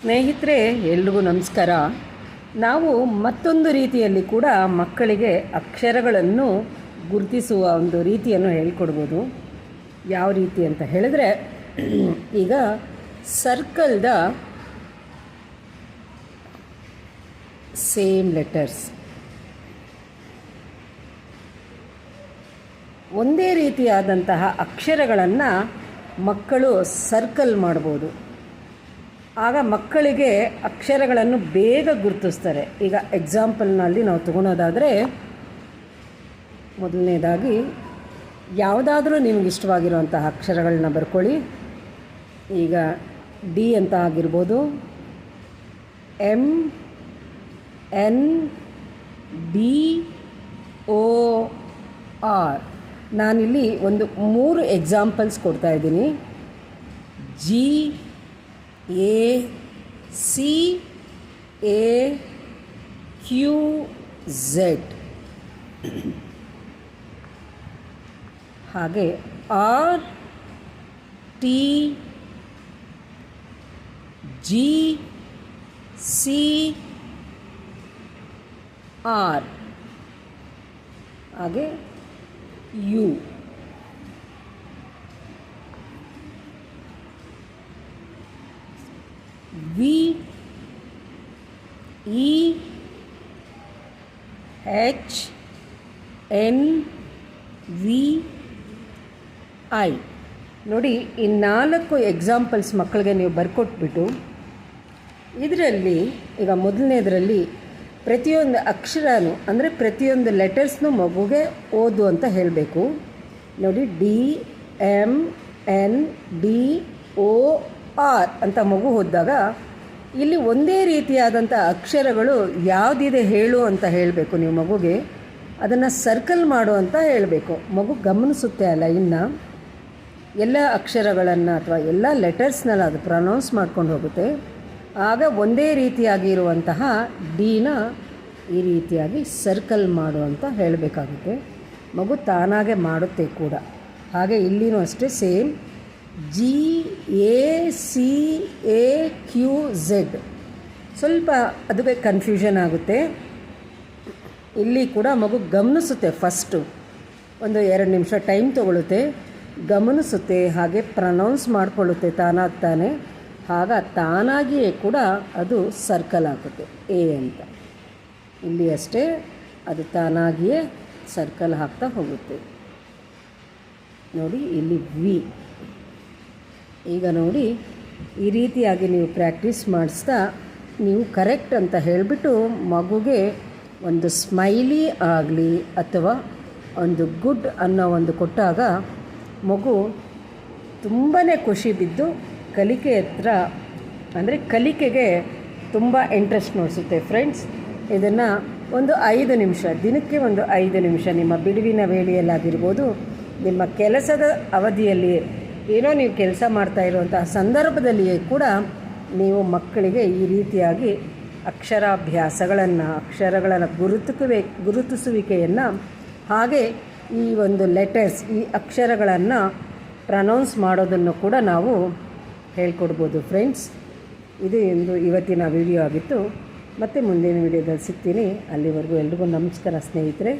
ಸ್ನೇಹಿತರೆ, ಎಲ್ರಿಗೂ ನಮಸ್ಕಾರ. ನಾವು ಮತ್ತೊಂದು ರೀತಿಯಲ್ಲಿ ಕೂಡ ಮಕ್ಕಳಿಗೆ ಅಕ್ಷರಗಳನ್ನು ಗುರುತಿಸುವ ಒಂದು ರೀತಿಯನ್ನು ಹೇಳ್ಕೊಡ್ಬೋದು. ಯಾವ ರೀತಿ ಅಂತ ಹೇಳಿದ್ರೆ, ಈಗ ಸರ್ಕಲ್ದ ಸೇಮ್ ಲೆಟರ್ಸ್ ಒಂದೇ ರೀತಿಯಾದಂತಹ ಅಕ್ಷರಗಳನ್ನು ಮಕ್ಕಳು ಸರ್ಕಲ್ ಮಾಡ್ಬೋದು. ಆಗ ಮಕ್ಕಳಿಗೆ ಅಕ್ಷರಗಳನ್ನು ಬೇಗ ಗುರುತಿಸ್ತಾರೆ. ಈಗ ಎಕ್ಸಾಂಪಲ್ನಲ್ಲಿ ನಾವು ತಗೊಳೋದಾದರೆ, ಮೊದಲನೇದಾಗಿ ಯಾವುದಾದ್ರೂ ನಿಮ್ಗೆ ಇಷ್ಟವಾಗಿರುವಂತಹ ಅಕ್ಷರಗಳನ್ನ ಬರ್ಕೊಳ್ಳಿ. ಈಗ ಡಿ ಅಂತ ಆಗಿರ್ಬೋದು, M N B O R. ನಾನಿಲ್ಲಿ ಒಂದು 3 ಎಕ್ಸಾಂಪಲ್ಸ್ ಕೊಡ್ತಾಯಿದ್ದೀನಿ. G A C A Q Z, ಹಾಗೆ R T G C R, ಹಾಗೆ U. V E H N V I. ನೋಡಿ, ಈ 4 ಎಕ್ಸಾಂಪಲ್ಸ್ ಮಕ್ಕಳಿಗೆ ನೀವು ಬರ್ಕೊಟ್ಬಿಟ್ಟು, ಇದರಲ್ಲಿ ಈಗ ಮೊದಲನೇದರಲ್ಲಿ ಪ್ರತಿಯೊಂದು ಅಕ್ಷರನೂ ಅಂದರೆ ಪ್ರತಿಯೊಂದು ಲೆಟರ್ಸ್ನೂ ಮಗುಗೆ ಓದು ಅಂತ ಹೇಳಬೇಕು. ನೋಡಿ, D M N D O R ಅಂತ ಮಗು ಓದಿದಾಗ ಇಲ್ಲಿ ಒಂದೇ ರೀತಿಯಾದಂಥ ಅಕ್ಷರಗಳು ಯಾವುದಿದೆ ಹೇಳು ಅಂತ ಹೇಳಬೇಕು. ನೀವು ಮಗುಗೆ ಅದನ್ನು ಸರ್ಕಲ್ ಮಾಡು ಅಂತ ಹೇಳಬೇಕು. ಮಗು ಗಮನಿಸುತ್ತೆ ಅಲ್ಲ, ಇನ್ನು ಎಲ್ಲ ಅಕ್ಷರಗಳನ್ನು ಅಥವಾ ಎಲ್ಲ ಲೆಟರ್ಸ್ನೆಲ್ಲ ಅದು ಪ್ರೊನೌನ್ಸ್ ಮಾಡ್ಕೊಂಡು ಹೋಗುತ್ತೆ. ಆಗ ಒಂದೇ ರೀತಿಯಾಗಿರುವಂತಹ ಡಿನ ಈ ರೀತಿಯಾಗಿ ಸರ್ಕಲ್ ಮಾಡು ಅಂತ ಹೇಳಬೇಕಾಗುತ್ತೆ. ಮಗು ತಾನಾಗೆ ಮಾಡುತ್ತೆ ಕೂಡ. ಹಾಗೆ ಇಲ್ಲಿನೂ ಅಷ್ಟೇ same, G A C A Q Z. ಸ್ವಲ್ಪ ಅದುವೇ ಕನ್ಫ್ಯೂಷನ್ ಆಗುತ್ತೆ. ಇಲ್ಲಿ ಕೂಡ ಮಗು ಗಮನಿಸುತ್ತೆ. ಫಸ್ಟು ಒಂದು 2 ನಿಮಿಷ ಟೈಮ್ ತೊಗೊಳುತ್ತೆ, ಗಮನಿಸುತ್ತೆ, ಹಾಗೆ ಪ್ರೊನೌನ್ಸ್ ಮಾಡಿಕೊಳ್ಳುತ್ತೆ ತಾನೇ. ಆಗ ತಾನಾಗಿಯೇ ಕೂಡ ಅದು ಸರ್ಕಲ್ ಆಗುತ್ತೆ ಎ ಅಂತ. ಇಲ್ಲಿ ಅಷ್ಟೇ, ಅದು ತಾನಾಗಿಯೇ ಸರ್ಕಲ್ ಹಾಕ್ತಾ ಹೋಗುತ್ತೆ. ನೋಡಿ, ಇಲ್ಲಿ ವಿ. ಈಗ ನೋಡಿ, ಈ ರೀತಿಯಾಗಿ ನೀವು ಪ್ರಾಕ್ಟೀಸ್ ಮಾಡಿಸ್ತಾ ನೀವು ಕರೆಕ್ಟ್ ಅಂತ ಹೇಳಿಬಿಟ್ಟು ಮಗುಗೆ ಒಂದು ಸ್ಮೈಲಿ ಆಗಲಿ ಅಥವಾ ಒಂದು ಗುಡ್ ಅನ್ನೋ ಒಂದು ಕೊಟ್ಟಾಗ ಮಗು ತುಂಬಾ ಖುಷಿ ಬಿದ್ದು ಕಲಿಕೆ ಹತ್ರ ಅಂದರೆ ಕಲಿಕೆಗೆ ತುಂಬ ಇಂಟ್ರೆಸ್ಟ್ ನೋಡಿಸುತ್ತೆ. ಫ್ರೆಂಡ್ಸ್, ಇದನ್ನು ಒಂದು 5 ನಿಮಿಷ, ದಿನಕ್ಕೆ ಒಂದು 5 ನಿಮಿಷ ನಿಮ್ಮ ಬಿಡುವಿನ ವೇಳೆಯಲ್ಲಾಗಿರ್ಬೋದು, ನಿಮ್ಮ ಕೆಲಸದ ಅವಧಿಯಲ್ಲಿ ಏನೋ ನೀವು ಕೆಲಸ ಮಾಡ್ತಾ ಇರುವಂತಹ ಸಂದರ್ಭದಲ್ಲಿಯೇ ಕೂಡ ನೀವು ಮಕ್ಕಳಿಗೆ ಈ ರೀತಿಯಾಗಿ ಅಕ್ಷರಗಳ ಗುರುತಿಸುವಿಕೆಯನ್ನು ಹಾಗೆ ಈ ಒಂದು ಲೆಟರ್ಸ್, ಈ ಅಕ್ಷರಗಳನ್ನು ಪ್ರೊನೌನ್ಸ್ ಮಾಡೋದನ್ನು ಕೂಡ ನಾವು ಹೇಳ್ಕೊಡ್ಬೋದು. ಫ್ರೆಂಡ್ಸ್, ಇದು ಇವತ್ತಿನ ವಿಡಿಯೋ ಆಗಿತ್ತು. ಮತ್ತೆ ಮುಂದಿನ ವಿಡಿಯೋದಲ್ಲಿ ಸಿಗ್ತೀನಿ. ಅಲ್ಲಿವರೆಗೂ ಎಲ್ರಿಗೂ ನಮಸ್ಕಾರ ಸ್ನೇಹಿತರೆ.